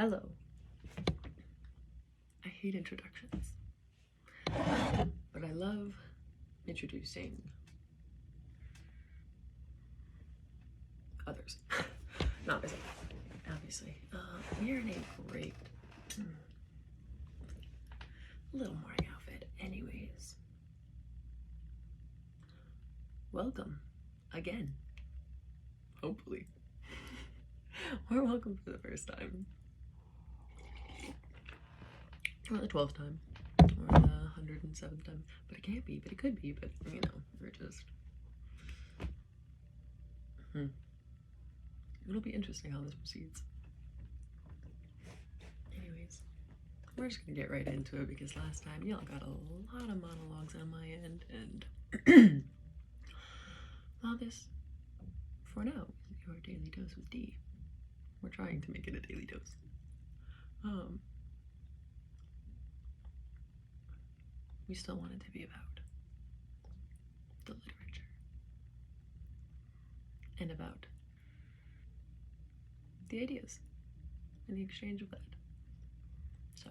Hello. I hate introductions, but I love introducing others. Not myself, obviously. We are in a great little morning outfit. Anyways, welcome again. Hopefully. Or welcome for the first time. Or the 12th time. Or the 107th time. But it can't be, but it could be, but you know, we're just... It'll be interesting how this proceeds. Anyways, we're just gonna get right into it because last time y'all got a lot of monologues on my end, and well, this, for now, your daily dose with D. We're trying to make it a daily dose. We still want it to be about the literature and about the ideas and the exchange of that. So,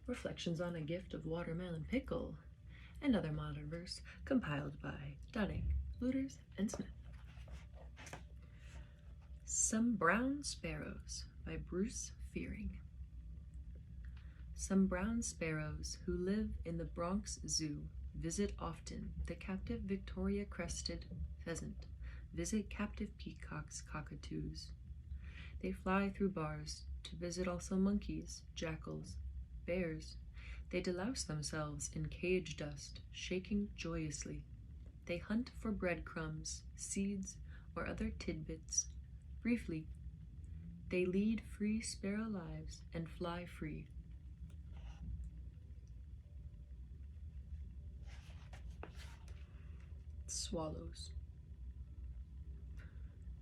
Reflections on a Gift of Watermelon Pickle and Other Modern Verse, compiled by Dunning, Lueders, and Smith. Some Brown Sparrows by Bruce Fearing. Some brown sparrows who live in the Bronx Zoo visit often the captive Victoria-crested pheasant, visit captive peacocks, cockatoos. They fly through bars to visit also monkeys, jackals, bears. They delouse themselves in cage dust, shaking joyously. They hunt for breadcrumbs, seeds, or other tidbits. Briefly, they lead free sparrow lives and fly free. Swallows.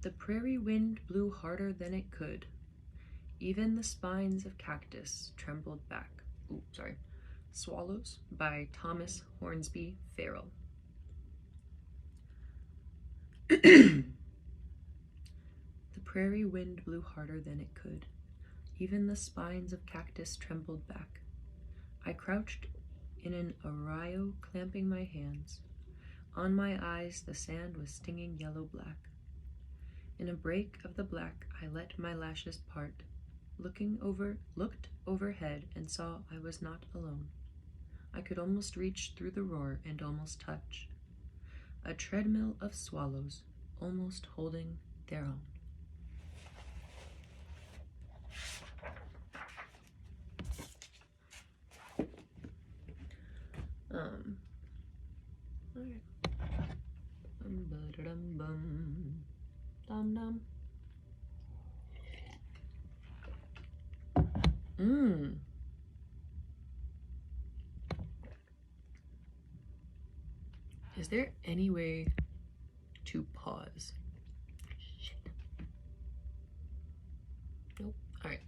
The prairie wind blew harder than it could. Even the spines of cactus trembled back. Swallows by Thomas Hornsby Farrell. The prairie wind blew harder than it could. Even the spines of cactus trembled back. I crouched in an arroyo, clamping my hands. On my eyes the sand was stinging yellow-black. In a break of the black I let my lashes part, looked overhead and saw I was not alone. I could almost reach through the roar and almost touch. A treadmill of swallows, almost holding their own. Okay. Dum-dum. Is there any way to pause? Shit. Nope. All right.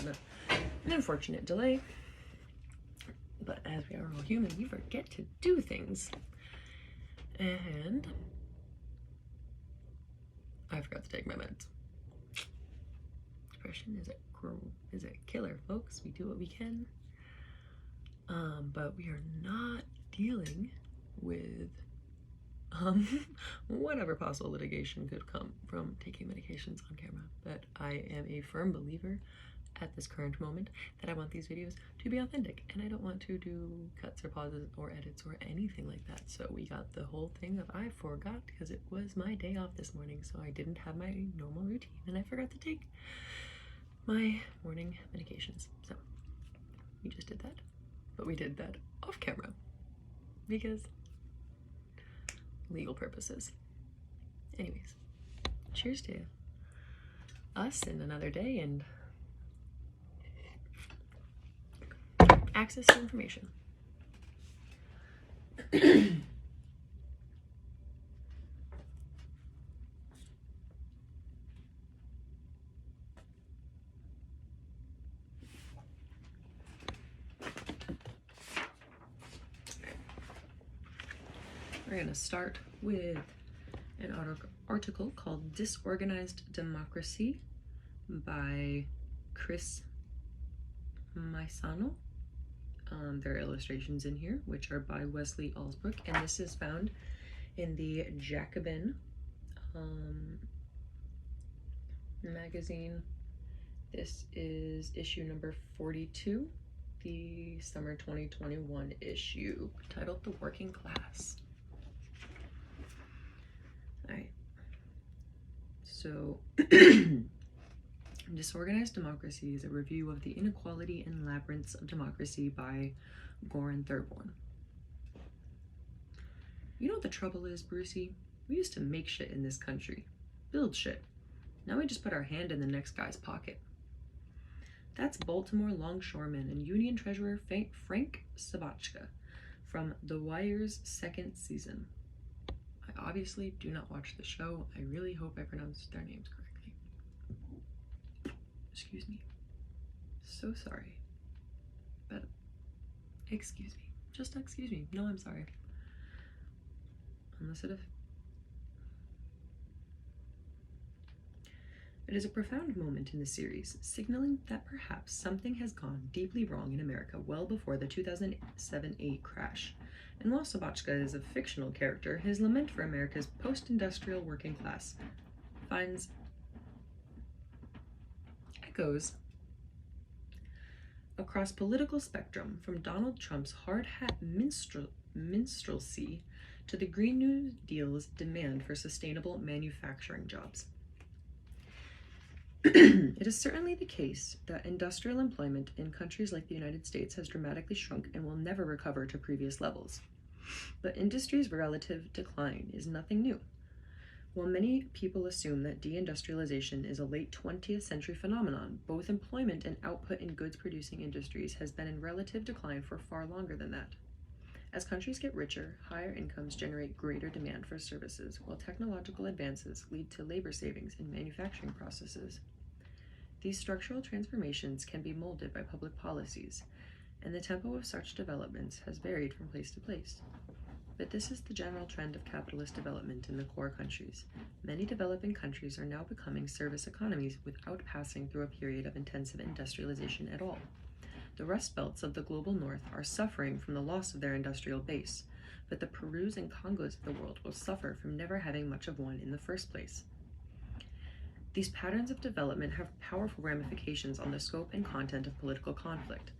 an unfortunate delay. But as we are all human, we forget to do things. And I forgot to take my meds. Depression is a killer, folks. We do what we can. But we are not dealing with whatever possible litigation could come from taking medications on camera. But I am a firm believer at this current moment that I want these videos to be authentic, and I don't want to do cuts or pauses or edits or anything like that. So we got the whole thing of I forgot because it was my day off this morning, so I didn't have my normal routine and I forgot to take my morning medications. So we just did that, but we did that off camera because legal purposes. Anyways, cheers to us in another day and access to information. We're going to start with an article called Disorganized Democracy by Chris Maisano. There are illustrations in here, which are by Wesley Alsbrook, and this is found in the Jacobine magazine. This is issue number 42, the summer 2021 issue, titled The Working Class. All right, so Disorganized Democracy is a review of the inequality and labyrinths of democracy by Goran Thurborn. You know what the trouble is, Brucey? We used to make shit in this country, build shit. Now we just put our hand in the next guy's pocket. That's Baltimore longshoreman and union treasurer Frank Sabachka from The Wire's second season. I obviously do not watch the show. I really hope I pronounced their names correctly. Excuse me. So sorry. But excuse me. Just excuse me. No, I'm sorry. Unless it is a profound moment in the series, signaling that perhaps something has gone deeply wrong in America well before the 2007-8 crash. And while Sabachka is a fictional character, his lament for America's post-industrial working class finds echoes across political spectrum, from Donald Trump's hard hat minstrelsy to the Green New Deal's demand for sustainable manufacturing jobs. It is certainly the case that industrial employment in countries like the United States has dramatically shrunk and will never recover to previous levels. But industry's relative decline is nothing new. While many people assume that deindustrialization is a late 20th century phenomenon, both employment and output in goods-producing industries has been in relative decline for far longer than that. As countries get richer, higher incomes generate greater demand for services, while technological advances lead to labor savings in manufacturing processes. These structural transformations can be molded by public policies, and the tempo of such developments has varied from place to place. But this is the general trend of capitalist development in the core countries. Many developing countries are now becoming service economies without passing through a period of intensive industrialization at all. The Rust Belts of the global north are suffering from the loss of their industrial base, but the Perus and Congos of the world will suffer from never having much of one in the first place. These patterns of development have powerful ramifications on the scope and content of political conflict.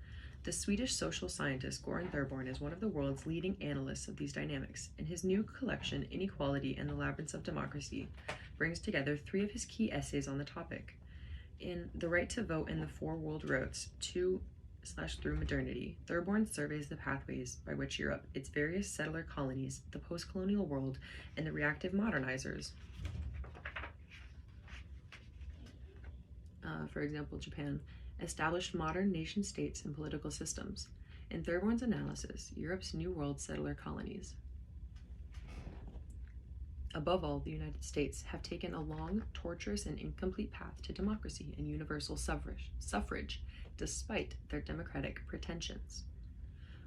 The Swedish social scientist Goran Thurborn is one of the world's leading analysts of these dynamics, and his new collection, Inequality and the Labyrinths of Democracy, brings together 3 of his key essays on the topic. In The Right to Vote and the Four World Roads to/through Modernity, Thurborn surveys the pathways by which Europe, its various settler colonies, the post-colonial world, and the reactive modernizers, for example, Japan, established modern nation-states and political systems. In Thurborn's analysis, Europe's New World settler colonies, above all the United States, have taken a long, tortuous, and incomplete path to democracy and universal suffrage, despite their democratic pretensions.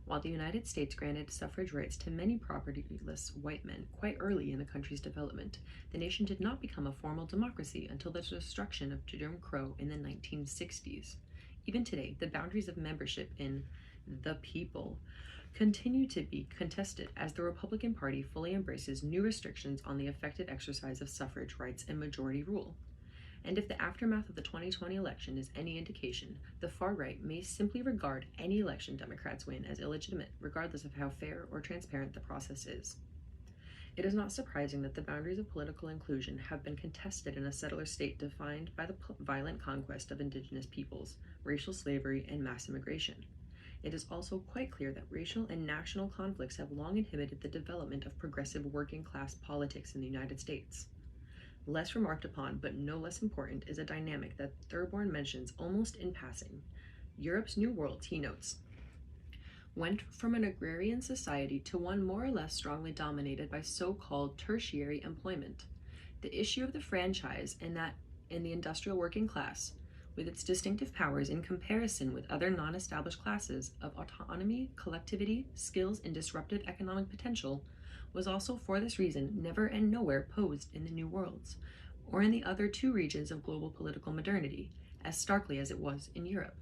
While the United States granted suffrage rights to many propertyless white men quite early in the country's development, the nation did not become a formal democracy until the destruction of Jim Crow in the 1960s. Even today, the boundaries of membership in the people continue to be contested as the Republican Party fully embraces new restrictions on the effective exercise of suffrage rights and majority rule. And if the aftermath of the 2020 election is any indication, the far right may simply regard any election Democrats win as illegitimate, regardless of how fair or transparent the process is. It is not surprising that the boundaries of political inclusion have been contested in a settler state defined by the violent conquest of indigenous peoples, racial slavery, and mass immigration. It is also quite clear that racial and national conflicts have long inhibited the development of progressive working-class politics in the United States. Less remarked upon, but no less important, is a dynamic that Thurborn mentions almost in passing. Europe's New World, he notes, went from an agrarian society to one more or less strongly dominated by so-called tertiary employment. The issue of the franchise in the industrial working class, with its distinctive powers in comparison with other non-established classes of autonomy, collectivity, skills, and disruptive economic potential, was also for this reason never and nowhere posed in the New Worlds, or in the other two regions of global political modernity, as starkly as it was in Europe.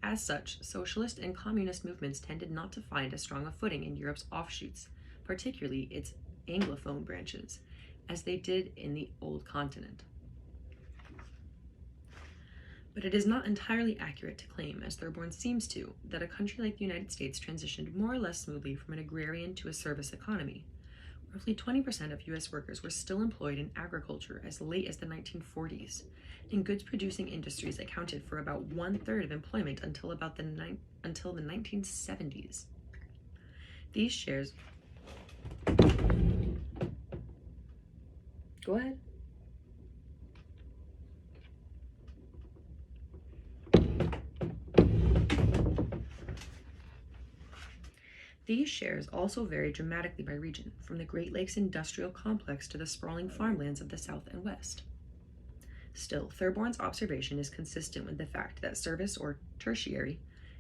As such, socialist and communist movements tended not to find as strong a footing in Europe's offshoots, particularly its Anglophone branches, as they did in the old continent. But it is not entirely accurate to claim, as Thurborn seems to, that a country like the United States transitioned more or less smoothly from an agrarian to a service economy. Roughly 20% of U.S. workers were still employed in agriculture as late as the 1940s, and goods-producing industries accounted for about one-third of employment until the 1970s. These shares... Go ahead. These shares also vary dramatically by region, from the Great Lakes industrial complex to the sprawling farmlands of the South and West. Still, Thurborn's observation is consistent with the fact that service or tertiary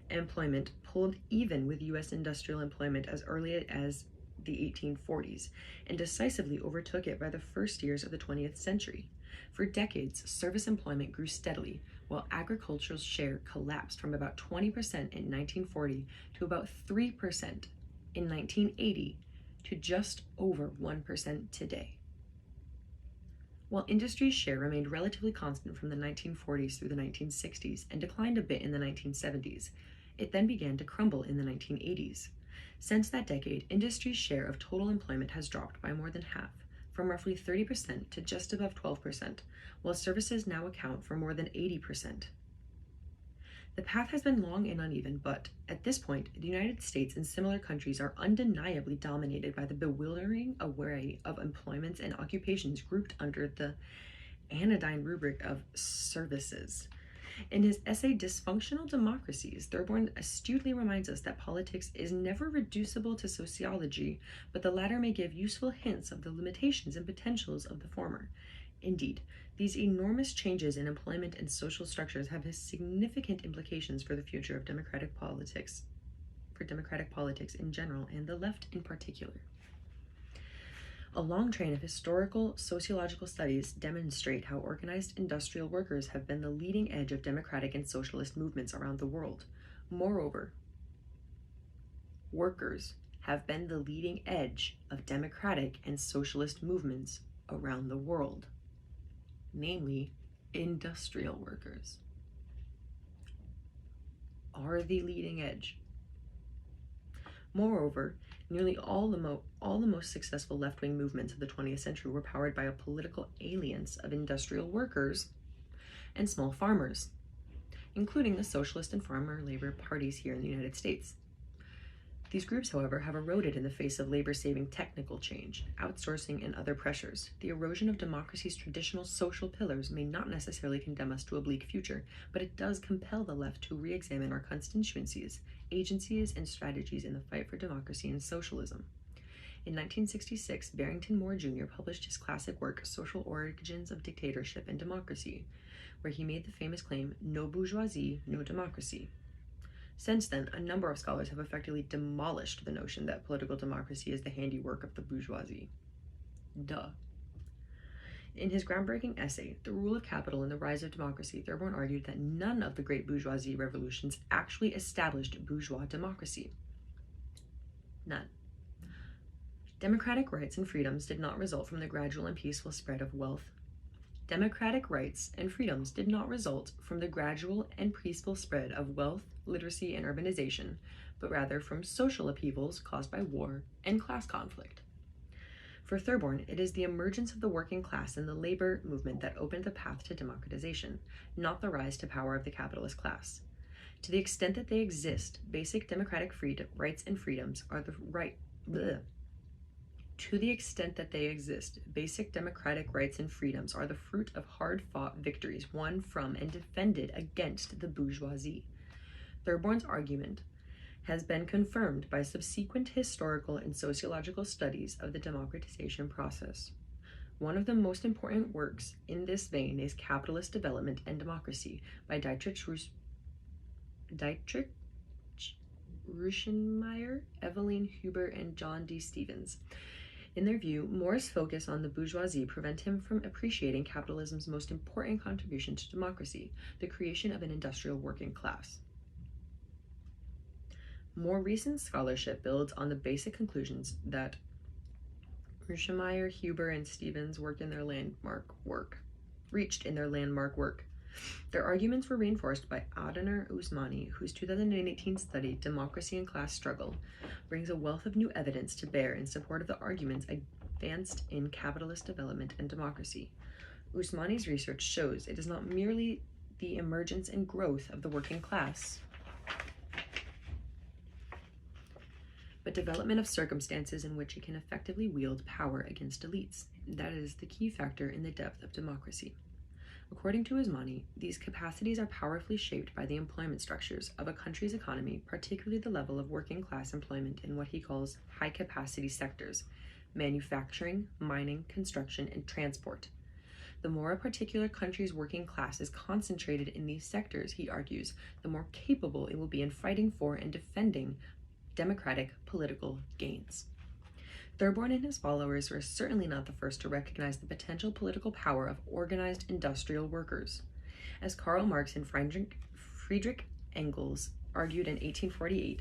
employment pulled even with U.S. industrial employment as early as the 1840s and decisively overtook it by the first years of the 20th century. For decades, service employment grew steadily, while agriculture's share collapsed from about 20% in 1940 to about 3% in 1980 to just over 1% today. While industry's share remained relatively constant from the 1940s through the 1960s and declined a bit in the 1970s, it then began to crumble in the 1980s. Since that decade, industry's share of total employment has dropped by more than half, from roughly 30% to just above 12%, while services now account for more than 80%. The path has been long and uneven, but at this point, the United States and similar countries are undeniably dominated by the bewildering array of employments and occupations grouped under the anodyne rubric of services. In his essay, Dysfunctional Democracies, Thurborn astutely reminds us that politics is never reducible to sociology, but the latter may give useful hints of the limitations and potentials of the former. Indeed, these enormous changes in employment and social structures have significant implications for the future of democratic politics in general, and the left in particular. A long train of historical sociological studies demonstrate how organized industrial workers have been the leading edge of democratic and socialist movements around the world. Moreover, workers have been the leading edge of democratic and socialist movements around the world, namely industrial workers are the leading edge. Moreover, nearly all the most successful left-wing movements of the 20th century were powered by a political alliance of industrial workers and small farmers, including the socialist and farmer labor parties here in the United States. These groups, however, have eroded in the face of labor-saving technical change, outsourcing, and other pressures. The erosion of democracy's traditional social pillars may not necessarily condemn us to a bleak future, but it does compel the left to re-examine our constituencies, agencies, and strategies in the fight for democracy and socialism. In 1966, Barrington Moore Jr. published his classic work, Social Origins of Dictatorship and Democracy, where he made the famous claim, "No bourgeoisie, no democracy." Since then, a number of scholars have effectively demolished the notion that political democracy is the handiwork of the bourgeoisie. Duh. In his groundbreaking essay, The Rule of Capital and the Rise of Democracy, Thurborn argued that none of the great bourgeoisie revolutions actually established bourgeois democracy. None. Democratic rights and freedoms did not result from the gradual and peaceful spread of wealth. Democratic rights and freedoms did not result from the gradual and peaceful spread of wealth, literacy, and urbanization, but rather from social upheavals caused by war and class conflict. For Thurborn, it is the emergence of the working class and the labor movement that opened the path to democratization, not the rise to power of the capitalist class. To the extent that they exist, basic democratic rights and freedoms are the fruit of hard-fought victories won from and defended against the bourgeoisie. Thurborn's argument has been confirmed by subsequent historical and sociological studies of the democratization process. One of the most important works in this vein is Capitalist Development and Democracy by Dietrich Ruschenmeier, Evelyn Huber, and John D. Stevens. In their view, Moore's focus on the bourgeoisie prevent him from appreciating capitalism's most important contribution to democracy, the creation of an industrial working class. More recent scholarship builds on the basic conclusions that Ruschenmeier, Huber, and Stevens reached in their landmark work. Their arguments were reinforced by Adnan Usmani, whose 2018 study, Democracy and Class Struggle, brings a wealth of new evidence to bear in support of the arguments advanced in Capitalist Development and Democracy. Usmani's research shows it is not merely the emergence and growth of the working class, but development of circumstances in which it can effectively wield power against elites. That is the key factor in the depth of democracy. According to Usmani, these capacities are powerfully shaped by the employment structures of a country's economy, particularly the level of working class employment in what he calls high-capacity sectors: manufacturing, mining, construction, and transport. The more a particular country's working class is concentrated in these sectors, he argues, the more capable it will be in fighting for and defending democratic political gains. Thurborn and his followers were certainly not the first to recognize the potential political power of organized industrial workers. As Karl Marx and Friedrich Engels argued in 1848,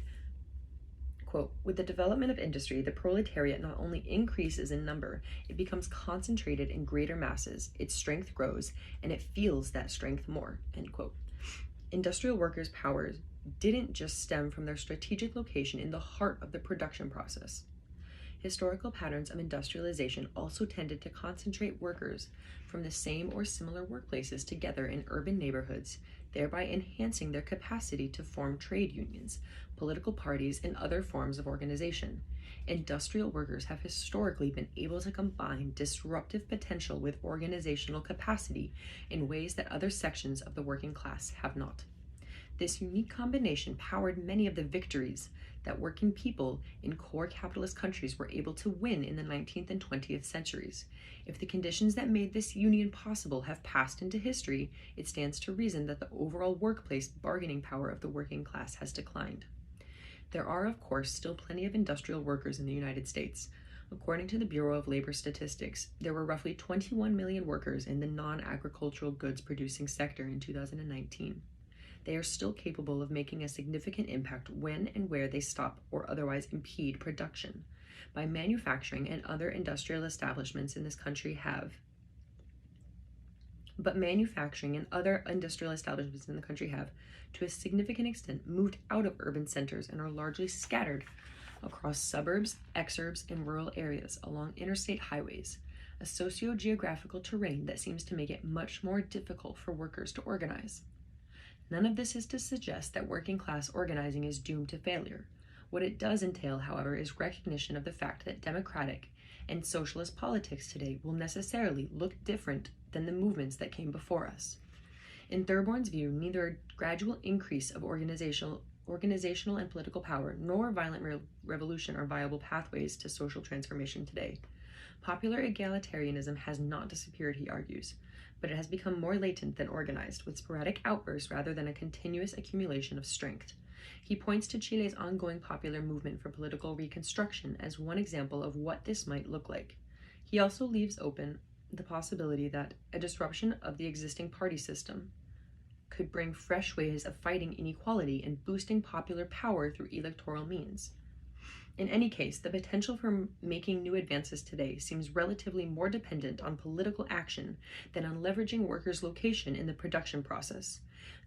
quote, "With the development of industry, the proletariat not only increases in number, it becomes concentrated in greater masses, its strength grows, and it feels that strength more," end quote. Industrial workers' powers didn't just stem from their strategic location in the heart of the production process. Historical patterns of industrialization also tended to concentrate workers from the same or similar workplaces together in urban neighborhoods, thereby enhancing their capacity to form trade unions, political parties, and other forms of organization. Industrial workers have historically been able to combine disruptive potential with organizational capacity in ways that other sections of the working class have not. This unique combination powered many of the victories that working people in core capitalist countries were able to win in the 19th and 20th centuries. If the conditions that made this union possible have passed into history, it stands to reason that the overall workplace bargaining power of the working class has declined. There are, of course, still plenty of industrial workers in the United States. According to the Bureau of Labor Statistics, there were roughly 21 million workers in the non-agricultural goods producing sector in 2019. They are still capable of making a significant impact when and where they stop or otherwise impede production. By manufacturing and other industrial establishments in this country have, to a significant extent, moved out of urban centers and are largely scattered across suburbs, exurbs, and rural areas along interstate highways, a socio-geographical terrain that seems to make it much more difficult for workers to organize. None of this is to suggest that working class organizing is doomed to failure. What it does entail, however, is recognition of the fact that democratic and socialist politics today will necessarily look different than the movements that came before us. In Thurborn's view, neither a gradual increase of organizational organizational and political power, nor violent revolution are viable pathways to social transformation today. Popular egalitarianism has not disappeared, he argues, but it has become more latent than organized, with sporadic outbursts rather than a continuous accumulation of strength. He points to Chile's ongoing popular movement for political reconstruction as one example of what this might look like. He also leaves open the possibility that a disruption of the existing party system could bring fresh ways of fighting inequality and boosting popular power through electoral means. In any case, the potential for making new advances today seems relatively more dependent on political action than on leveraging workers' location in the production process.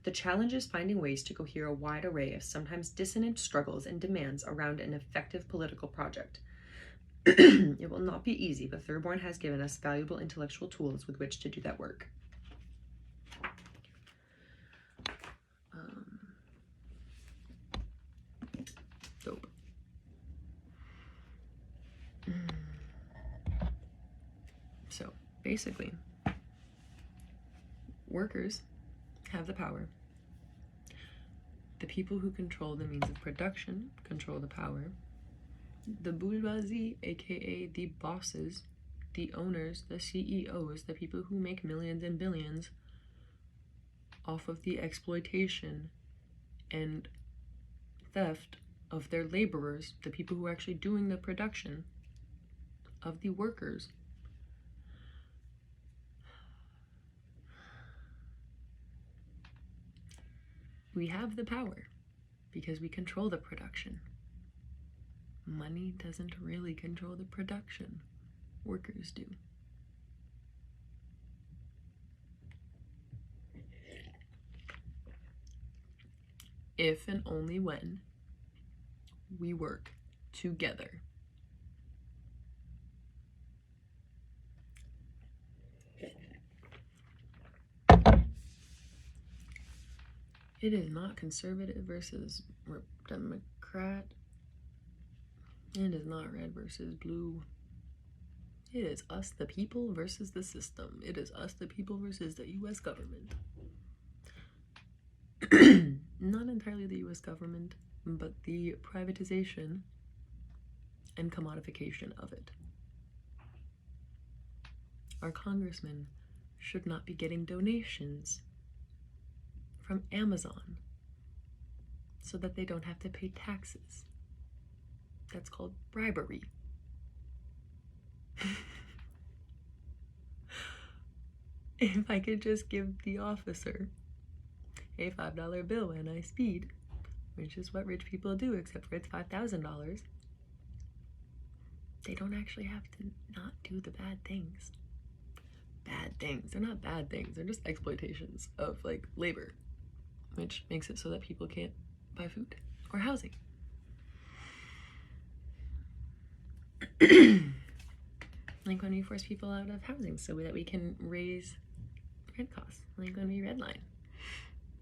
The challenge is finding ways to cohere a wide array of sometimes dissonant struggles and demands around an effective political project. It will not be easy, but Thurborn has given us valuable intellectual tools with which to do that work. Dope. So, basically, workers have the power. The people who control the means of production control the power. The bourgeoisie, aka the bosses, the owners, the CEOs, the people who make millions and billions off of the exploitation and theft of their laborers, the people who are actually doing the production of the workers. We have the power because we control the production. Money doesn't really control the production. Workers do. If and only when we work together. It is not conservative versus Democrat. It is not red versus blue. It is us, the people, versus the system. It is us, the people, versus the U.S. government. Not entirely the U.S. government, but the privatization and commodification of it. Our congressmen should not be getting donations from Amazon so that they don't have to pay taxes. That's called bribery. If I could just give the officer a $5 bill when I speed, which is what rich people do, except for it's $5,000, they don't actually have to not do the bad things. Bad things. They're not bad things. They're just exploitations of, like, labor, which makes it so that people can't buy food or housing. Like when we force people out of housing so that we can raise rent costs. Like when we redline.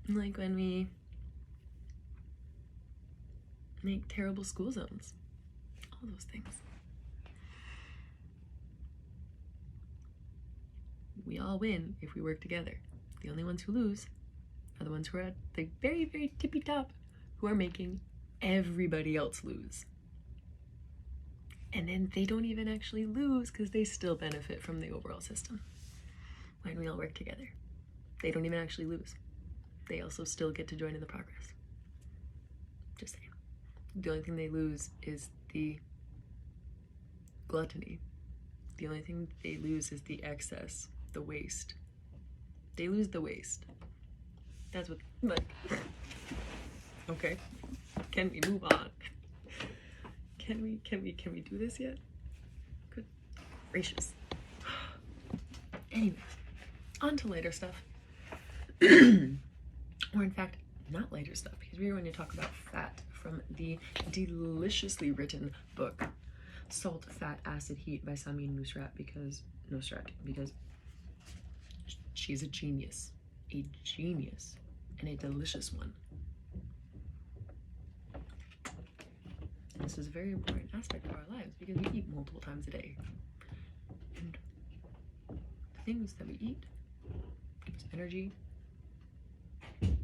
Like when we make terrible school zones. All those things. We all win if we work together. The only ones who lose are the ones who are at the very, very tippy top, who are making everybody else lose. And then they don't even actually lose because they still benefit from the overall system. When we all work together, they don't even actually lose. They also still get to join in the progress. Just saying. The only thing they lose is the gluttony. The only thing they lose is the excess, the waste. They lose the waste. That's what, like, okay. Can we move on? Can we do this yet? Good gracious. Anyway, on to later stuff. Or in fact, not later stuff, because we're going to talk about fat from the deliciously written book Salt, Fat, Acid, Heat by Samin Nosrat, because she's a genius, and a delicious one. This is a very important aspect of our lives because we eat multiple times a day. And the things that we eat give us energy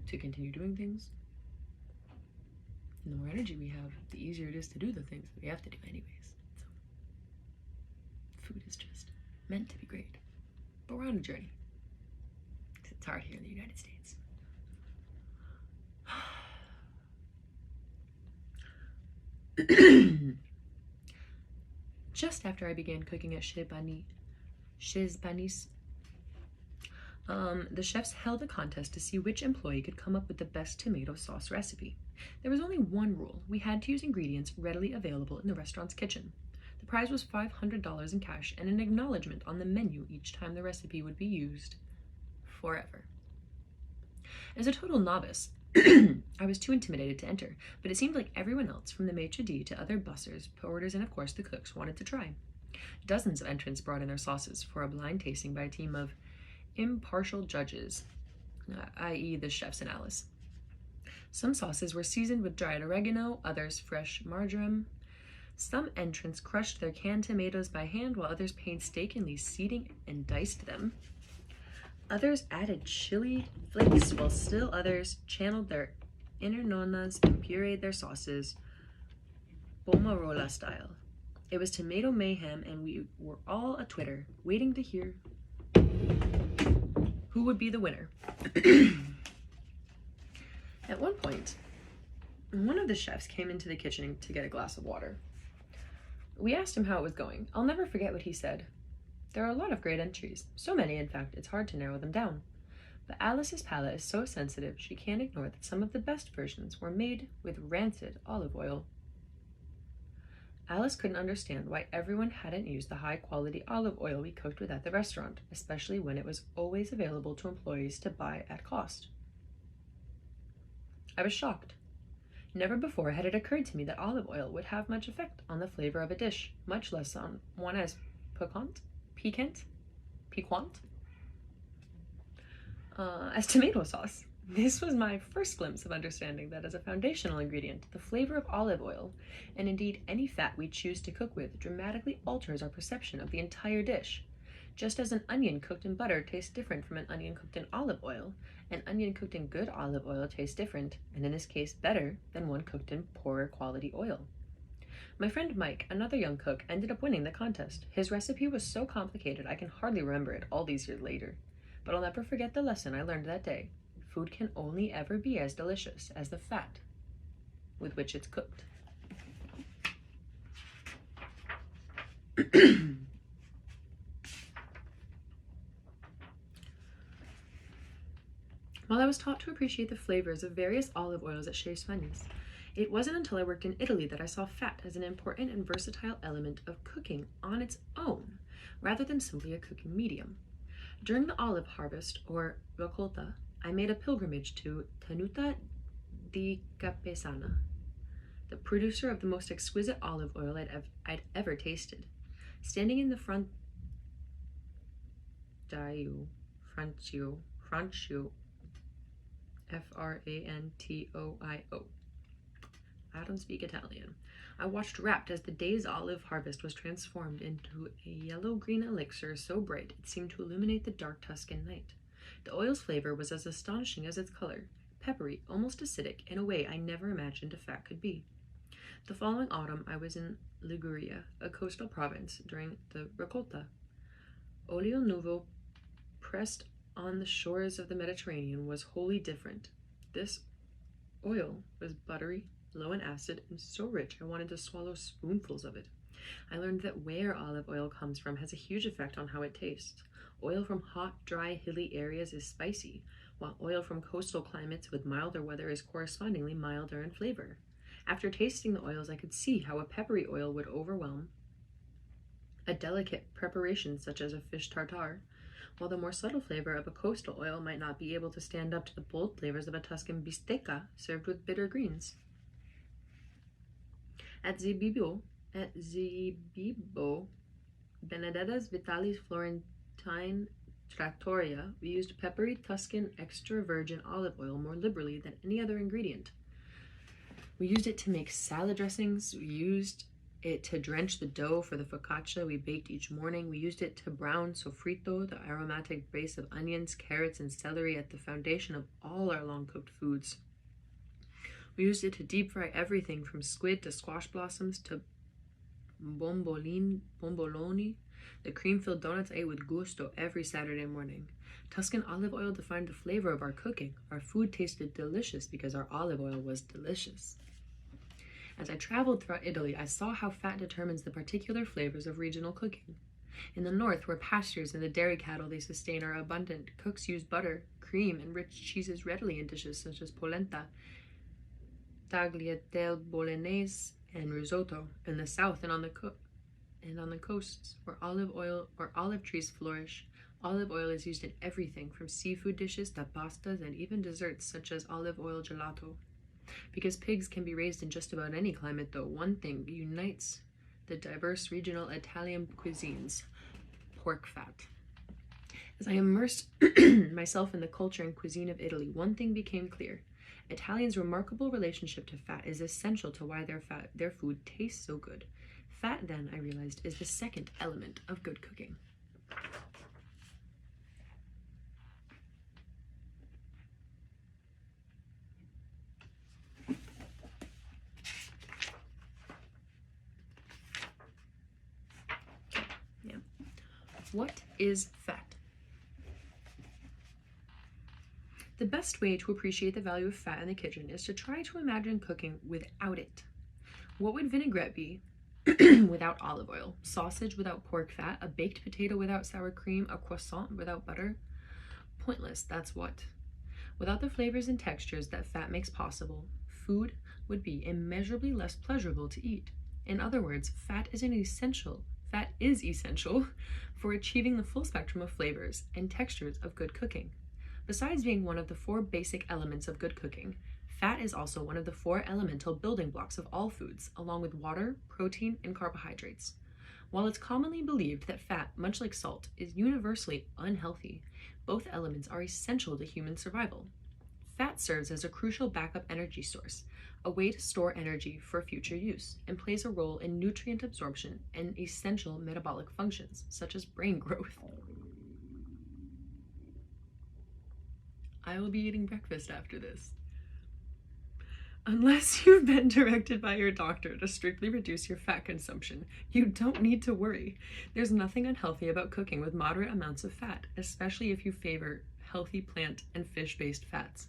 to continue doing things. And the more energy we have, the easier it is to do the things that we have to do anyways. So, food is just meant to be great. But we're on a journey. It's hard here in the United States. Just after I began cooking at Chez Banis, the chefs held a contest to see which employee could come up with the best tomato sauce recipe. There was only one rule. We had to use ingredients readily available in the restaurant's kitchen. The prize was $500 in cash and an acknowledgement on the menu each time the recipe would be used forever. As a total novice, I was too intimidated to enter, but it seemed like everyone else, from the maitre d' to other bussers, porters, and of course the cooks, wanted to try. Dozens of entrants brought in their sauces for a blind tasting by a team of impartial judges, i.e. the chefs and Alice. Some sauces were seasoned with dried oregano, others fresh marjoram. Some entrants crushed their canned tomatoes by hand, while others painstakingly seeding and diced them. Others added chili flakes, while still others channeled their inner nonas and pureed their sauces, Pomarola style. It was tomato mayhem, and we were all a Twitter, waiting to hear who would be the winner. At one point, one of the chefs came into the kitchen to get a glass of water. We asked him how it was going. I'll never forget what he said. There are a lot of great entries, so many, in fact, it's hard to narrow them down. But Alice's palate is so sensitive, she can't ignore that some of the best versions were made with rancid olive oil. Alice couldn't understand why everyone hadn't used the high-quality olive oil we cooked with at the restaurant, especially when it was always available to employees to buy at cost. I was shocked. Never before had it occurred to me that olive oil would have much effect on the flavor of a dish, much less on one as piquant, as tomato sauce. This was my first glimpse of understanding that as a foundational ingredient, the flavor of olive oil, and indeed any fat we choose to cook with, dramatically alters our perception of the entire dish. Just as an onion cooked in butter tastes different from an onion cooked in olive oil, an onion cooked in good olive oil tastes different, and in this case better, than one cooked in poorer quality oil. My friend Mike, another young cook, ended up winning the contest. His recipe was so complicated I can hardly remember it all these years later. But I'll never forget the lesson I learned that day. Food can only ever be as delicious as the fat with which it's cooked. While I was taught to appreciate the flavors of various olive oils at Chez Banis, it wasn't until I worked in Italy that I saw fat as an important and versatile element of cooking on its own, rather than simply a cooking medium. During the olive harvest, or raccolta, I made a pilgrimage to Tenuta di Capesana, the producer of the most exquisite olive oil I'd ever tasted. Standing in the Francio, Frantio. I don't speak Italian. I watched rapt as the day's olive harvest was transformed into a yellow-green elixir so bright it seemed to illuminate the dark Tuscan night. The oil's flavor was as astonishing as its color, peppery, almost acidic, in a way I never imagined a fat could be. The following autumn, I was in Liguria, a coastal province, during the raccolta. Olio nuovo, pressed on the shores of the Mediterranean, was wholly different. This oil was buttery, low in acid, and so rich I wanted to swallow spoonfuls of it. I learned that where olive oil comes from has a huge effect on how it tastes. Oil from hot, dry, hilly areas is spicy, while oil from coastal climates with milder weather is correspondingly milder in flavor. After tasting the oils, I could see how a peppery oil would overwhelm a delicate preparation such as a fish tartare, while the more subtle flavor of a coastal oil might not be able to stand up to the bold flavors of a Tuscan bistecca served with bitter greens. At Zibibo, Benedetta's Vitalis Florentine Trattoria, we used peppery Tuscan extra virgin olive oil more liberally than any other ingredient. We used it to make salad dressings. We used it to drench the dough for the focaccia we baked each morning. We used it to brown sofrito, the aromatic base of onions, carrots, and celery, at the foundation of all our long-cooked foods. We used it to deep fry everything from squid to squash blossoms to bomboloni. The cream-filled donuts I ate with gusto every Saturday morning. Tuscan olive oil defined the flavor of our cooking. Our food tasted delicious because our olive oil was delicious. As I traveled throughout Italy, I saw how fat determines the particular flavors of regional cooking. In the north, where pastures and the dairy cattle they sustain are abundant, cooks use butter, cream, and rich cheeses readily in dishes such as polenta, tagliatelle bolognese, and risotto. In the south and on the coasts, where olive oil or olive trees flourish, olive oil is used in everything from seafood dishes to pastas and even desserts such as olive oil gelato. Because pigs can be raised in just about any climate, though, one thing unites the diverse regional Italian cuisines: pork fat. As I immersed myself in the culture and cuisine of Italy, one thing became clear. Italians' remarkable relationship to fat is essential to why their food tastes so good. Fat, then, I realized, is the second element of good cooking. What is fat? The best way to appreciate the value of fat in the kitchen is to try to imagine cooking without it. What would vinaigrette be without olive oil? Sausage without pork fat? A baked potato without sour cream? A croissant without butter? Pointless, that's what. Without the flavors and textures that fat makes possible, food would be immeasurably less pleasurable to eat. In other words, fat is essential for achieving the full spectrum of flavors and textures of good cooking. Besides being one of the 4 basic elements of good cooking, fat is also one of the 4 elemental building blocks of all foods, along with water, protein, and carbohydrates. While it's commonly believed that fat, much like salt, is universally unhealthy, both elements are essential to human survival. Fat serves as a crucial backup energy source, a way to store energy for future use, and plays a role in nutrient absorption and essential metabolic functions, such as brain growth. I will be eating breakfast after this. Unless you've been directed by your doctor to strictly reduce your fat consumption, you don't need to worry. There's nothing unhealthy about cooking with moderate amounts of fat, especially if you favor healthy plant and fish-based fats.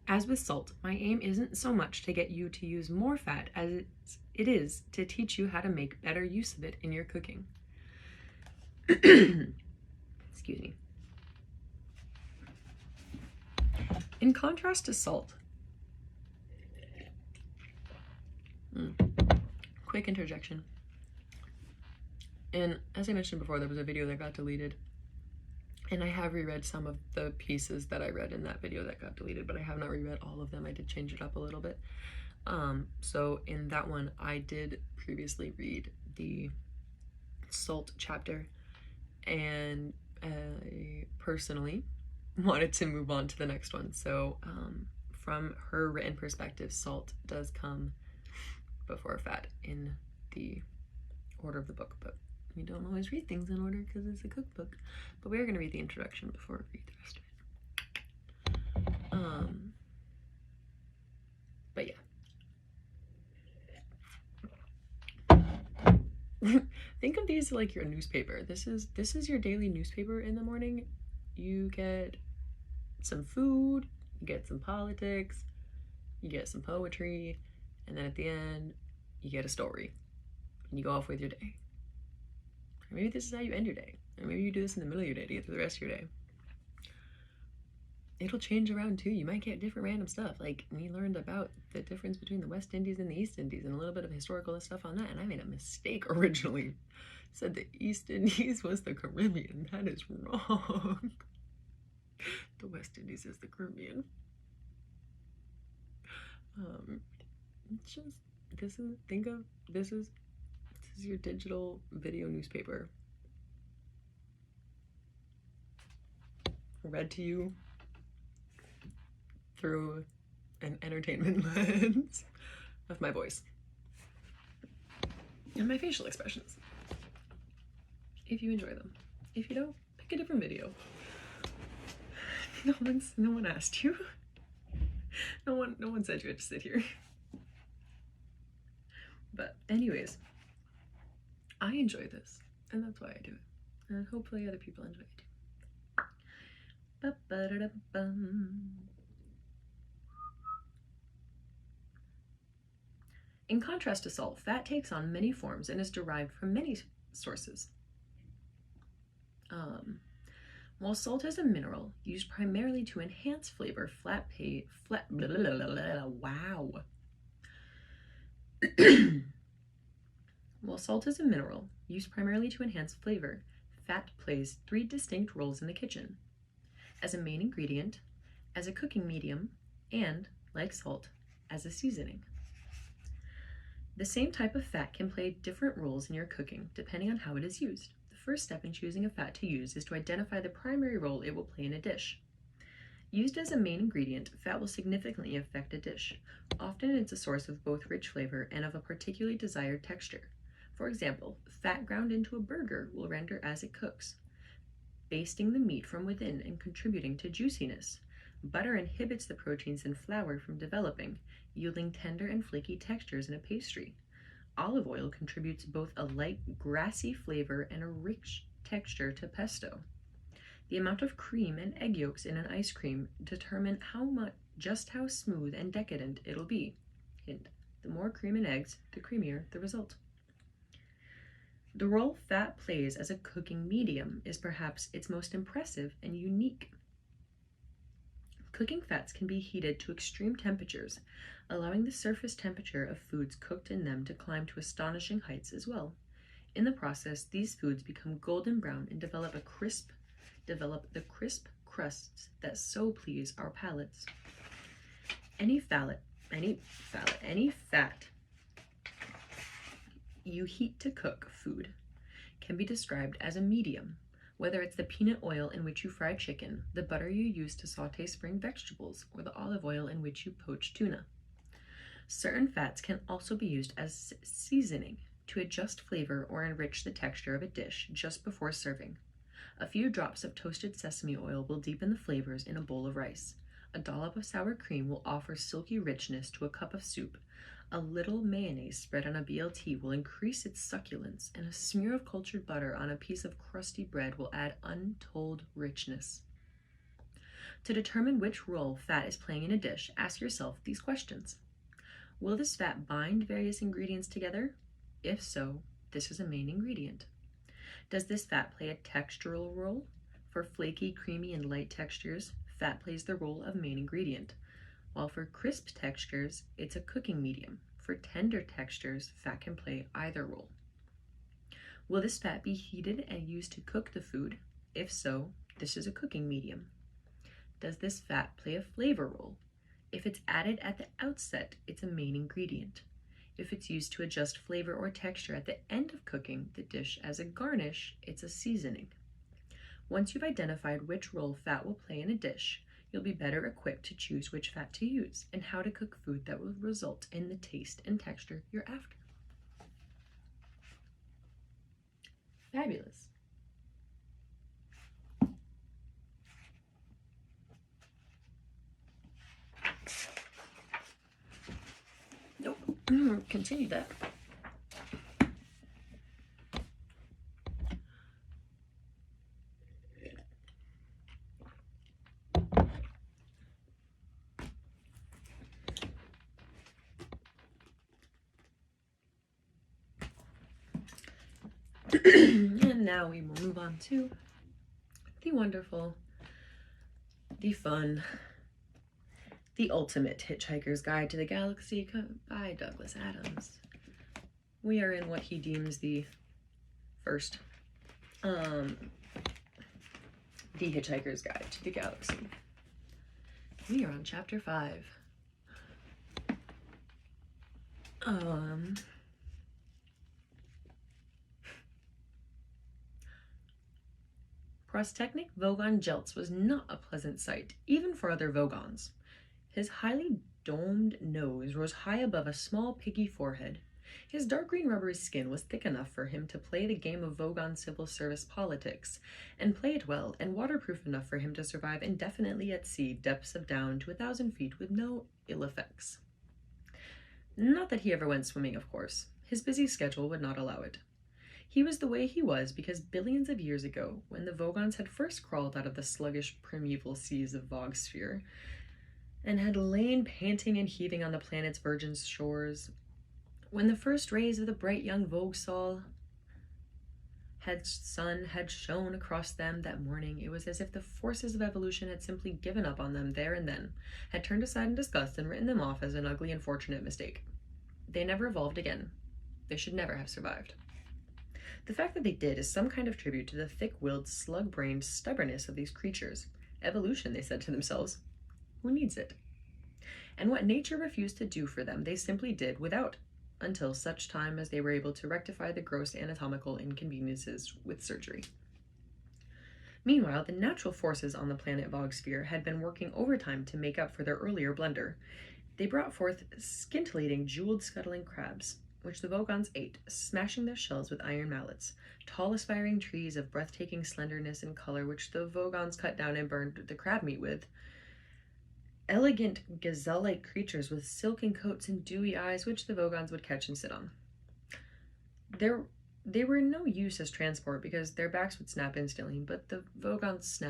As with salt, my aim isn't so much to get you to use more fat as it is to teach you how to make better use of it in your cooking. Excuse me. In contrast to salt, quick interjection. And as I mentioned before, there was a video that got deleted. And I have reread some of the pieces that I read in that video that got deleted, but I have not reread all of them. I did change it up a little bit. So in that one, I did previously read the salt chapter, and I personally wanted to move on to the next one. So from her written perspective, salt does come before fat in the order of the book, but we don't always read things in order because it's a cookbook. But we are going to read the introduction before we read the rest of it. But yeah. Think of these like your newspaper. This is your daily newspaper in the morning. You get some food, you get some politics, you get some poetry, and then at the end, you get a story. And you go off with your day. Or maybe this is how you end your day. Or maybe you do this in the middle of your day to get through the rest of your day. It'll change around too. You might get different random stuff. Like, we learned about the difference between the West Indies and the East Indies and a little bit of historical stuff on that. And I made a mistake originally. Said the East Indies was the Caribbean. That is wrong. The West Indies is the Caribbean. It's just, this is your digital video newspaper. Read to you through an entertainment lens of my voice and my facial expressions. If you enjoy them. If you don't, pick a different video. No one asked you. No one said you had to sit here. But anyways, I enjoy this, and that's why I do it. And hopefully other people enjoy it too. Ba-ba-da-da-bum. In contrast to salt, fat takes on many forms and is derived from many sources. While salt is a mineral used primarily to enhance flavor, While salt is a mineral used primarily to enhance flavor, fat plays 3 distinct roles in the kitchen: as a main ingredient, as a cooking medium, and, like salt, as a seasoning. The same type of fat can play different roles in your cooking depending on how it is used. The first step in choosing a fat to use is to identify the primary role it will play in a dish. Used as a main ingredient, fat will significantly affect a dish. Often it's a source of both rich flavor and of a particularly desired texture. For example, fat ground into a burger will render as it cooks, basting the meat from within and contributing to juiciness. Butter inhibits the proteins in flour from developing, yielding tender and flaky textures in a pastry. Olive oil contributes both a light, grassy flavor and a rich texture to pesto. The amount of cream and egg yolks in an ice cream determine just how smooth and decadent it'll be. Hint: the more cream and eggs, the creamier the result. The role fat plays as a cooking medium is perhaps its most impressive and unique. Cooking fats can be heated to extreme temperatures, allowing the surface temperature of foods cooked in them to climb to astonishing heights as well. In the process, these foods become golden brown and develop the crisp crusts that so please our palates. Any fat you heat to cook food can be described as a medium, whether it's the peanut oil in which you fry chicken, the butter you use to saute spring vegetables, or the olive oil in which you poach tuna. Certain fats can also be used as seasoning to adjust flavor or enrich the texture of a dish just before serving. A few drops of toasted sesame oil will deepen the flavors in a bowl of rice. A dollop of sour cream will offer silky richness to a cup of soup. A little mayonnaise spread on a BLT will increase its succulence, and a smear of cultured butter on a piece of crusty bread will add untold richness. To determine which role fat is playing in a dish, ask yourself these questions. Will this fat bind various ingredients together? If so, this is a main ingredient. Does this fat play a textural role? For flaky, creamy, and light textures, fat plays the role of main ingredient, while for crisp textures, it's a cooking medium. For tender textures, fat can play either role. Will this fat be heated and used to cook the food? If so, this is a cooking medium. Does this fat play a flavor role? If it's added at the outset, it's a main ingredient. If it's used to adjust flavor or texture at the end of cooking the dish as a garnish, it's a seasoning. Once you've identified which role fat will play in a dish, you'll be better equipped to choose which fat to use and how to cook food that will result in the taste and texture you're after. Fabulous. Nope. Continue that. And now we will move on to the wonderful, the fun, the ultimate Hitchhiker's Guide to the Galaxy by Douglas Adams. We are in what he deems the first, the Hitchhiker's Guide to the Galaxy. We are on chapter 5. Prostechnic Vogon Jeltz was not a pleasant sight, even for other Vogons. His highly domed nose rose high above a small piggy forehead. His dark green rubbery skin was thick enough for him to play the game of Vogon civil service politics, and play it well, and waterproof enough for him to survive indefinitely at sea, depths of down to 1,000 feet with no ill effects. Not that he ever went swimming, of course. His busy schedule would not allow it. He was the way he was because billions of years ago, when the Vogons had first crawled out of the sluggish primeval seas of Vogsphere, and had lain panting and heaving on the planet's virgin shores, when the first rays of the bright young Vogsol sun had shone across them that morning, it was as if the forces of evolution had simply given up on them there and then, had turned aside in disgust and written them off as an ugly and fortunate mistake. They never evolved again. They should never have survived. The fact that they did is some kind of tribute to the thick-willed, slug-brained stubbornness of these creatures. Evolution, they said to themselves. Who needs it? And what nature refused to do for them, they simply did without, until such time as they were able to rectify the gross anatomical inconveniences with surgery. Meanwhile, the natural forces on the planet Vogsphere had been working overtime to make up for their earlier blunder. They brought forth scintillating, jeweled scuttling crabs, which the Vogons ate, smashing their shells with iron mallets, tall aspiring trees of breathtaking slenderness and color, which the Vogons cut down and burned the crab meat with, elegant gazelle-like creatures with silken coats and dewy eyes, which the Vogons would catch and sit on. They were no use as transport because their backs would snap instantly, but the Vogons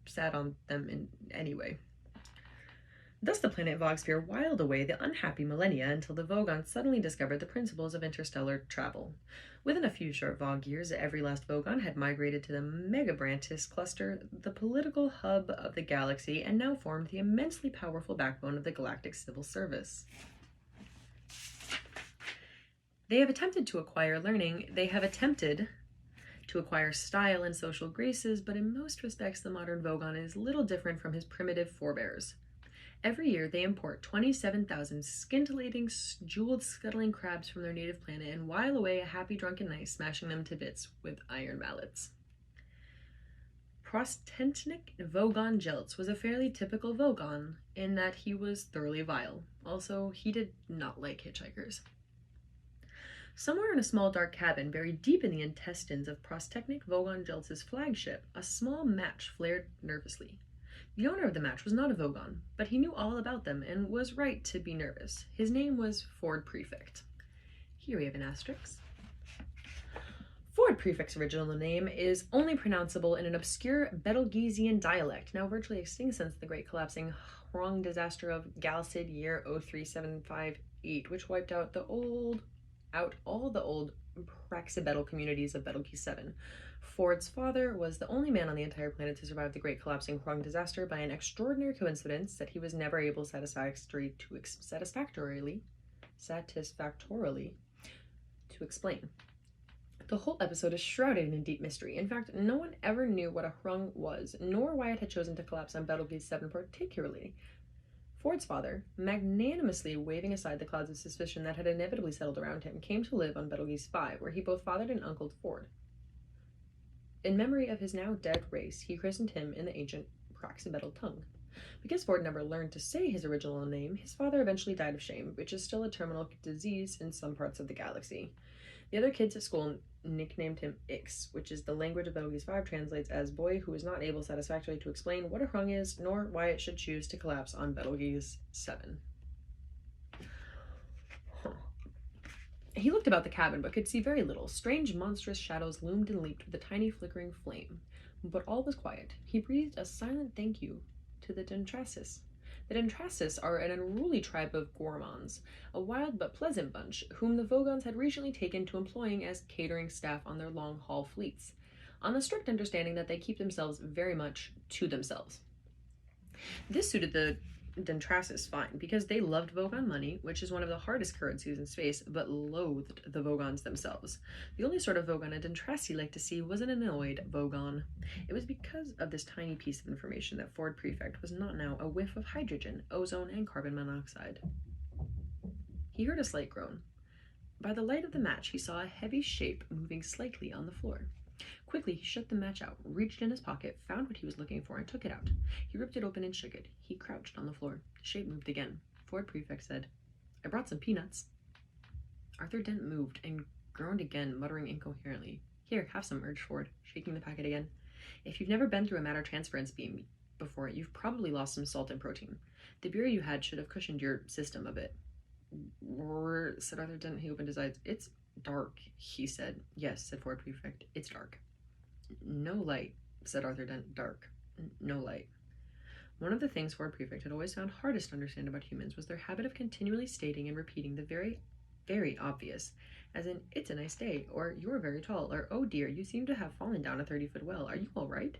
sat on them anyway. Thus the planet Vogsphere whiled away the unhappy millennia until the Vogons suddenly discovered the principles of interstellar travel. Within a few short Vog years, every last Vogon had migrated to the Megabrantis cluster, the political hub of the galaxy, and now formed the immensely powerful backbone of the galactic civil service. They have attempted to acquire learning, they have attempted to acquire style and social graces, but in most respects the modern Vogon is little different from his primitive forebears. Every year, they import 27,000 scintillating, jeweled, scuttling crabs from their native planet and while away a happy drunken night, smashing them to bits with iron mallets. Prostentinic Vogon Jeltz was a fairly typical Vogon in that he was thoroughly vile. Also, he did not like hitchhikers. Somewhere in a small dark cabin, buried deep in the intestines of Prostechnic Vogon Jeltz's flagship, a small match flared nervously. The owner of the match was not a Vogon, but he knew all about them and was right to be nervous. His name was Ford Prefect. Here we have an asterisk. Ford Prefect's original name is only pronounceable in an obscure Betelgeusian dialect, now virtually extinct since the great collapsing Hrong disaster of Galcid year 03758, which wiped out all the old Praxibetl communities of Betelgeuse 7. Ford's father was the only man on the entire planet to survive the great collapsing Hrong disaster by an extraordinary coincidence that he was never able satisfactorily to explain. The whole episode is shrouded in deep mystery. In fact, no one ever knew what a Hrong was, nor why it had chosen to collapse on Betelgeuse 7 particularly. Ford's father, magnanimously waving aside the clouds of suspicion that had inevitably settled around him, came to live on Betelgeuse 5, where he both fathered and uncled Ford. In memory of his now dead race, he christened him in the ancient Praxibetl tongue. Because Ford never learned to say his original name, his father eventually died of shame, which is still a terminal disease in some parts of the galaxy. The other kids at school nicknamed him Ix, which is the language of Betelgeuse 5 translates as boy who is not able satisfactorily to explain what a Hrong is, nor why it should choose to collapse on Betelgeuse 7. He looked about the cabin, but could see very little. Strange, monstrous shadows loomed and leaped with a tiny flickering flame. But all was quiet. He breathed a silent thank you to the Dentrasis. The Dentrasis are an unruly tribe of gourmands, a wild but pleasant bunch, whom the Vogons had recently taken to employing as catering staff on their long-haul fleets, on the strict understanding that they keep themselves very much to themselves. This suited the Dentrasis fine, because they loved Vogon money, which is one of the hardest currencies in space, but loathed the Vogons themselves. The only sort of Vogon a Dentrasi liked to see was an annoyed Vogon. It was because of this tiny piece of information that Ford Prefect was not now a whiff of hydrogen, ozone, and carbon monoxide. He heard a slight groan. By the light of the match, he saw a heavy shape moving slightly on the floor. Quickly, he shut the match out, reached in his pocket, found what he was looking for, and took it out. He ripped it open and shook it. He crouched on the floor. The shape moved again. Ford Prefect said, "I brought some peanuts." Arthur Dent moved and groaned again, muttering incoherently. Here, have some, urged Ford, shaking the packet again. If you've never been through a matter transference beam before, you've probably lost some salt and protein. The beer you had should have cushioned your system a bit. Said Arthur Dent. He opened his eyes. It's dark, he said. Yes, said Ford Prefect. It's dark. No light, said Arthur Dent. Dark. No light. One of the things Ford Prefect had always found hardest to understand about humans was their habit of continually stating and repeating the very, very obvious, as in, it's a nice day, or you're very tall, or oh dear, you seem to have fallen down a 30-foot well. Are you all right?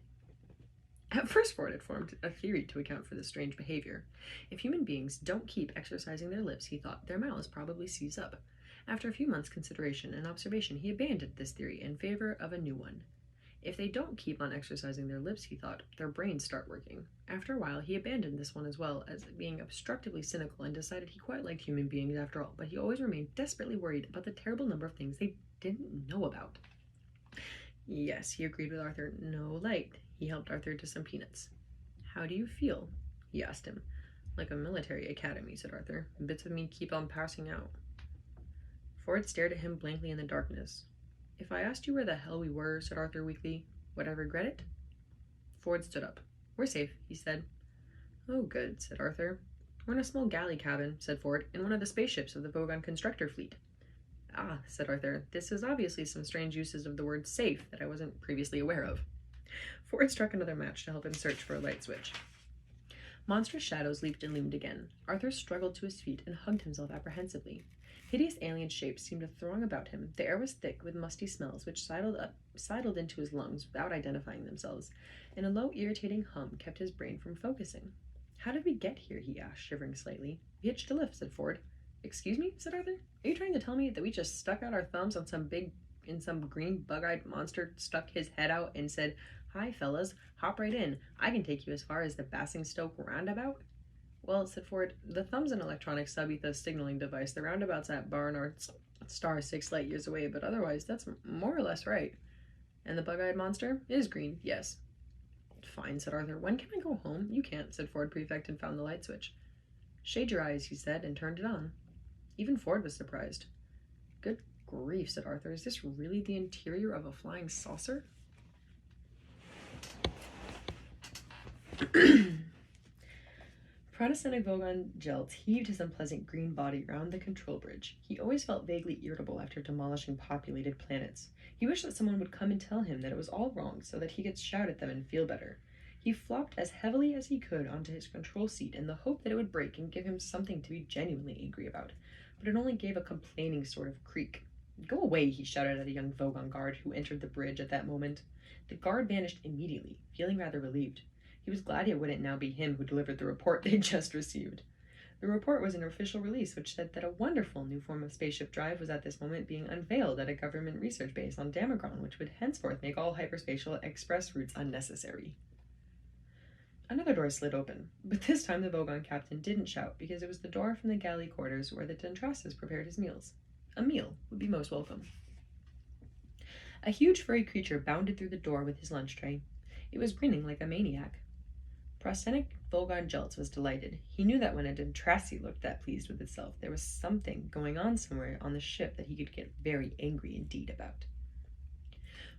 At first, Ford had formed a theory to account for this strange behavior. If human beings don't keep exercising their lips, he thought, their mouths probably seize up. After a few months' consideration and observation, he abandoned this theory in favor of a new one. If they don't keep on exercising their lips, he thought, their brains start working. After a while, he abandoned this one as well, as being obstructively cynical, and decided he quite liked human beings after all, but he always remained desperately worried about the terrible number of things they didn't know about. Yes, he agreed with Arthur. No light. He helped Arthur to some peanuts. How do you feel? He asked him. Like a military academy, said Arthur. Bits of me keep on passing out. Ford stared at him blankly in the darkness. If I asked you where the hell we were, said Arthur weakly, would I regret it? Ford stood up. We're safe, he said. Oh, good, said Arthur. We're in a small galley cabin, said Ford, in one of the spaceships of the Vogon constructor fleet. Ah, said Arthur, this is obviously some strange uses of the word safe that I wasn't previously aware of. Ford struck another match to help him search for a light switch. Monstrous shadows leaped and loomed again. Arthur struggled to his feet and hugged himself apprehensively. Hideous alien shapes seemed to throng about him. The air was thick with musty smells, which sidled into his lungs without identifying themselves, and a low, irritating hum kept his brain from focusing. How did we get here? He asked, shivering slightly. We hitched a lift, said Ford. Excuse me, said Arthur. Are you trying to tell me that we just stuck out our thumbs on some green bug-eyed monster stuck his head out and said, Hi, fellas, hop right in. I can take you as far as the Basingstoke roundabout? Well, said Ford, the thumb's an electronic sub-ethos signaling device. The roundabout's at Barnard's star 6 light years away, but otherwise that's more or less right. And the bug-eyed monster is green, yes. Fine, said Arthur. When can I go home? You can't, said Ford Prefect, and found the light switch. Shade your eyes, he said, and turned it on. Even Ford was surprised. Good grief, said Arthur. Is this really the interior of a flying saucer? Protestant Vogon Gelt heaved his unpleasant green body round the control bridge. He always felt vaguely irritable after demolishing populated planets. He wished that someone would come and tell him that it was all wrong so that he could shout at them and feel better. He flopped as heavily as he could onto his control seat in the hope that it would break and give him something to be genuinely angry about, but it only gave a complaining sort of creak. Go away, he shouted at a young Vogon guard who entered the bridge at that moment. The guard vanished immediately, feeling rather relieved. He was glad it wouldn't now be him who delivered the report they'd just received. The report was an official release which said that a wonderful new form of spaceship drive was at this moment being unveiled at a government research base on Damagron, which would henceforth make all hyperspatial express routes unnecessary. Another door slid open, but this time the Vogon captain didn't shout because it was the door from the galley quarters where the Dentrassus prepared his meals. A meal would be most welcome. A huge furry creature bounded through the door with his lunch tray. It was grinning like a maniac. Prosenic Vogon Jeltz was delighted. He knew that when a Dentrassi looked that pleased with itself, there was something going on somewhere on the ship that he could get very angry indeed about.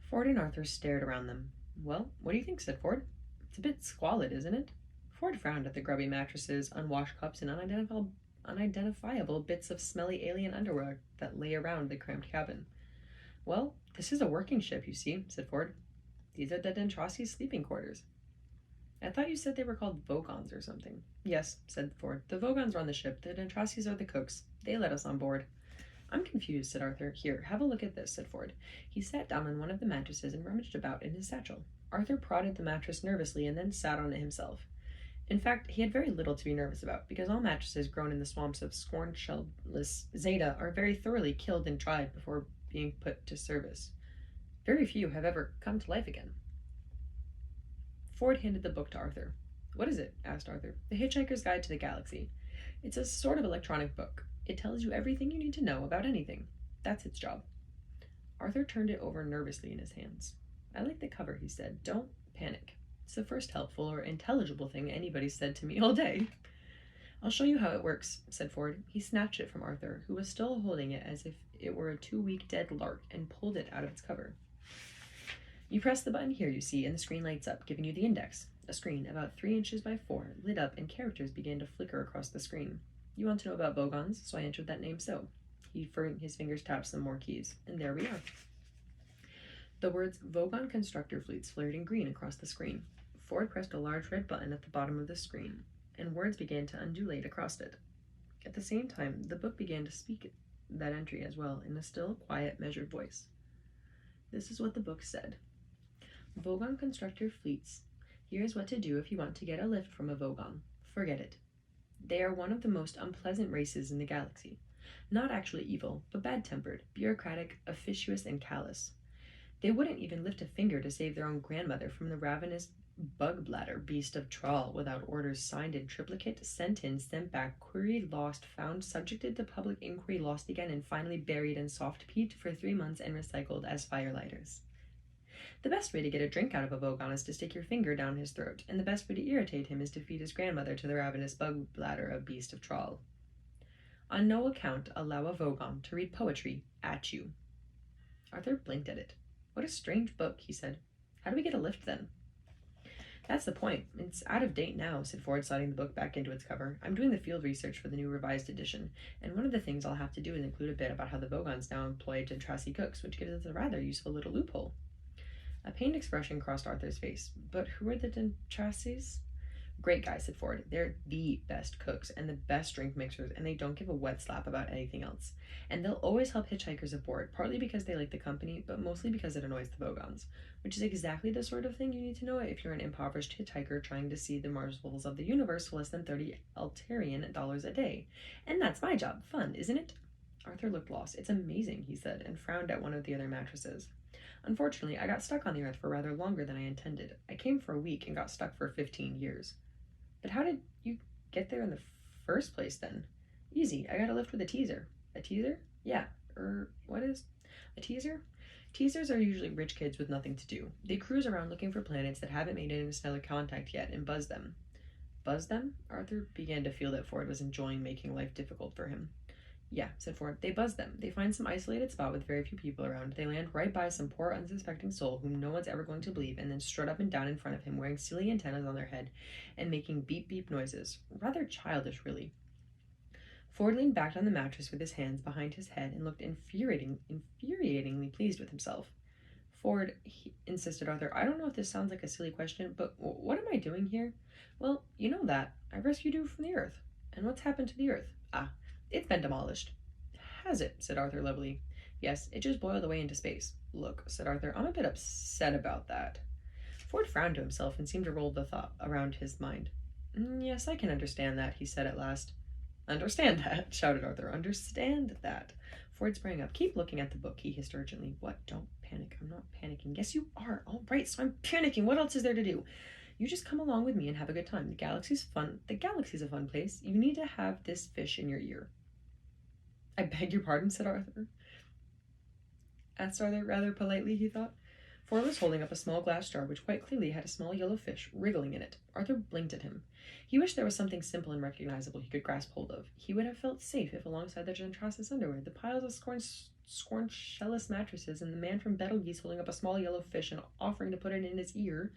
Ford and Arthur stared around them. Well, what do you think? Said Ford. It's a bit squalid, isn't it? Ford frowned at the grubby mattresses, unwashed cups, and unidentifiable bits of smelly alien underwear that lay around the cramped cabin. Well, this is a working ship, you see, said Ford. These are the Dentrassi's sleeping quarters. I thought you said they were called Vogons or something. Yes, said Ford. The Vogons run the ship. The Dentrassis are the cooks. They let us on board. I'm confused, said Arthur. Here, have a look at this, said Ford. He sat down on one of the mattresses and rummaged about in his satchel. Arthur prodded the mattress nervously and then sat on it himself. In fact, he had very little to be nervous about, because all mattresses grown in the swamps of scorn-shellless Zeta are very thoroughly killed and dried before being put to service. Very few have ever come to life again. Ford handed the book to Arthur. What is it? Asked Arthur. The Hitchhiker's Guide to the Galaxy. It's a sort of electronic book. It tells you everything you need to know about anything. That's its job. Arthur turned it over nervously in his hands. I like the cover, he said. Don't panic. It's the first helpful or intelligible thing anybody's said to me all day. I'll show you how it works, said Ford. He snatched it from Arthur, who was still holding it as if it were a 2-week dead lark, and pulled it out of its cover. You press the button here, you see, and the screen lights up, giving you the index. A screen, about 3 inches by 4, lit up, and characters began to flicker across the screen. You want to know about Vogons, so I entered that name so. His fingers tapped some more keys, and there we are. The words Vogon Constructor Fleets flared in green across the screen. Ford pressed a large red button at the bottom of the screen, and words began to undulate across it. At the same time, the book began to speak that entry as well, in a still, quiet, measured voice. This is what the book said. Vogon Constructor Fleets. Here's what to do if you want to get a lift from a Vogon. Forget it. They are one of the most unpleasant races in the galaxy. Not actually evil, but bad-tempered, bureaucratic, officious, and callous. They wouldn't even lift a finger to save their own grandmother from the ravenous bug-bladder beast of Trawl without orders signed in triplicate, sent in, sent back, queried, lost, found, subjected to public inquiry, lost again, and finally buried in soft peat for 3 months and recycled as firelighters. The best way to get a drink out of a Vogon is to stick your finger down his throat, and the best way to irritate him is to feed his grandmother to the ravenous bug-bladder of beast of Trawl. On no account allow a Vogon to read poetry at you. Arthur blinked at it. What a strange book, he said. How do we get a lift then? That's the point. It's out of date now, said Ford, sliding the book back into its cover. I'm doing the field research for the new revised edition, and one of the things I'll have to do is include a bit about how the Vogons now employ Dentrasi cooks, which gives us a rather useful little loophole. A pained expression crossed Arthur's face. But who are the Dentrasis? Great guys, said Ford. They're the best cooks and the best drink mixers, and they don't give a wet slap about anything else. And they'll always help hitchhikers aboard, partly because they like the company, but mostly because it annoys the Vogons, which is exactly the sort of thing you need to know if you're an impoverished hitchhiker trying to see the marvels of the universe for less than 30 Altarian dollars a day. And that's my job. Fun, isn't it? Arthur looked lost. It's amazing, he said, and frowned at one of the other mattresses. Unfortunately, I got stuck on the Earth for rather longer than I intended. I came for a week and got stuck for 15 years. But how did you get there in the first place, then? Easy. I got a lift with a teaser. A teaser? Yeah. What is a teaser? Teasers are usually rich kids with nothing to do. They cruise around looking for planets that haven't made interstellar contact yet and buzz them. Buzz them? Arthur began to feel that Ford was enjoying making life difficult for him. Yeah, said Ford. They buzz them. They find some isolated spot with very few people around. They land right by some poor unsuspecting soul whom no one's ever going to believe, and then strut up and down in front of him wearing silly antennas on their head and making beep-beep noises. Rather childish, really. Ford leaned back on the mattress with his hands behind his head and looked infuriatingly pleased with himself. Ford, insisted Arthur, I don't know if this sounds like a silly question, but what am I doing here? Well, you know that. I rescued you from the Earth. And what's happened to the Earth? It's been demolished. Has it? Said Arthur levelly. Yes, it just boiled away into space. Look, said Arthur, I'm a bit upset about that. Ford frowned to himself and seemed to roll the thought around his mind. Yes, I can understand that, he said at last. Understand that, shouted Arthur. Understand that. Ford sprang up. Keep looking at the book, he hissed urgently. What? Don't panic. I'm not panicking. Yes, you are. All right, so I'm panicking. What else is there to do? You just come along with me and have a good time. The galaxy's fun. The galaxy's a fun place. You need to have this fish in your ear. I beg your pardon, said Arthur. Asked Arthur rather politely, he thought. Ford was holding up a small glass jar which quite clearly had a small yellow fish wriggling in it. Arthur blinked at him. He wished there was something simple and recognizable he could grasp hold of. He would have felt safe if alongside the Dentrasis underwear, the piles of scornshellous mattresses, and the man from Betelgeuse holding up a small yellow fish and offering to put it in his ear,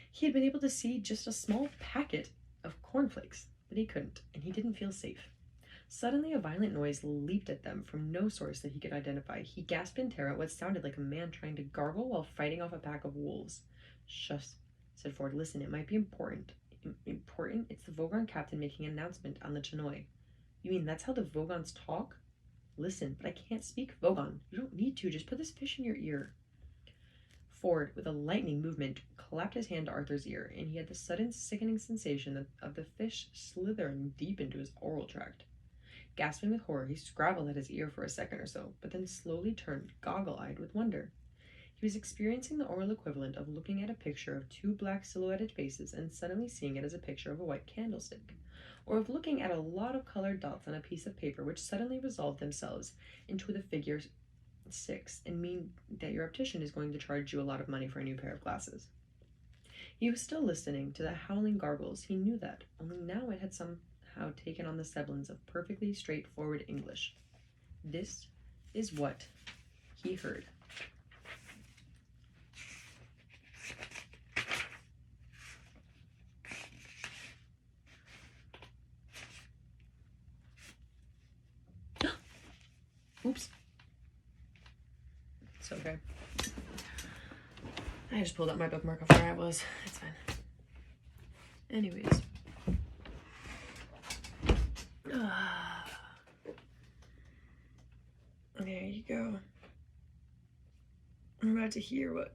he had been able to see just a small packet of cornflakes. But he couldn't, and he didn't feel safe. Suddenly a violent noise leaped at them from no source that he could identify. He gasped in terror at what sounded like a man trying to gargle while fighting off a pack of wolves. Shush, said Ford. Listen, it might be important. Important? It's the Vogon captain making an announcement on the Chinoy. You mean that's how the Vogons talk? Listen, but I can't speak Vogon. You don't need to. Just put this fish in your ear. Ford, with a lightning movement, clapped his hand to Arthur's ear, and he had the sudden sickening sensation of the fish slithering deep into his oral tract. Gasping with horror, he scrabbled at his ear for a second or so, but then slowly turned goggle-eyed with wonder. He was experiencing the oral equivalent of looking at a picture of two black silhouetted faces and suddenly seeing it as a picture of a white candlestick, or of looking at a lot of colored dots on a piece of paper which suddenly resolved themselves into the figure 6 and mean that your optician is going to charge you a lot of money for a new pair of glasses. He was still listening to the howling gargles. He knew that, only now it had somehow somehow taken on the semblance of perfectly straightforward English. This is what he heard. Oops. It's okay. I just pulled out my bookmark of where I was. It's fine. Anyways. There you go. I'm about to hear what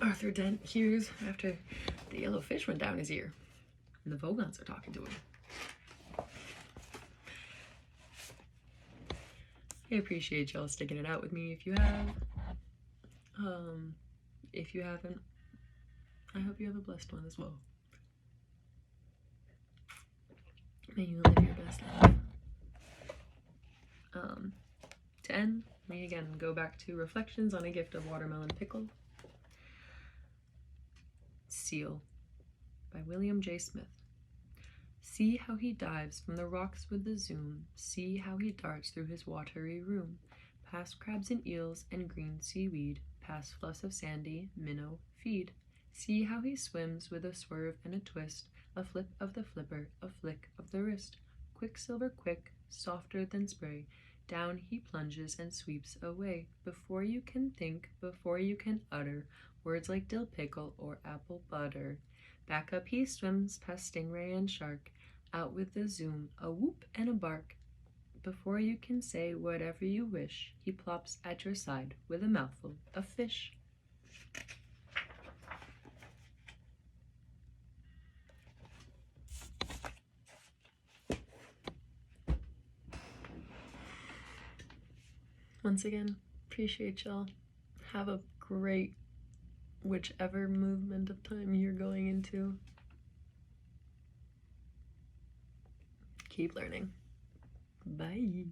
Arthur Dent hears after the yellow fish went down his ear. And the Vogons are talking to him. I appreciate y'all sticking it out with me if you have. If you haven't, I hope you have a blessed one as well. May you live your best life. To end, we again go back to Reflections on a Gift of Watermelon Pickle. Seal by William J. Smith. See how he dives from the rocks with the zoom. See how he darts through his watery room, past crabs and eels and green seaweed, past fluffs of sandy minnow feed. See how he swims with a swerve and a twist, a flip of the flipper, a flick of the wrist. Quicksilver quick, softer than spray, down he plunges and sweeps away. Before you can think, before you can utter words like dill pickle or apple butter, back up he swims past stingray and shark, out with the zoom, a whoop and a bark. Before you can say whatever you wish, he plops at your side with a mouthful of fish. Once again, appreciate y'all. Have a great whichever movement of time you're going into. Keep learning. Bye.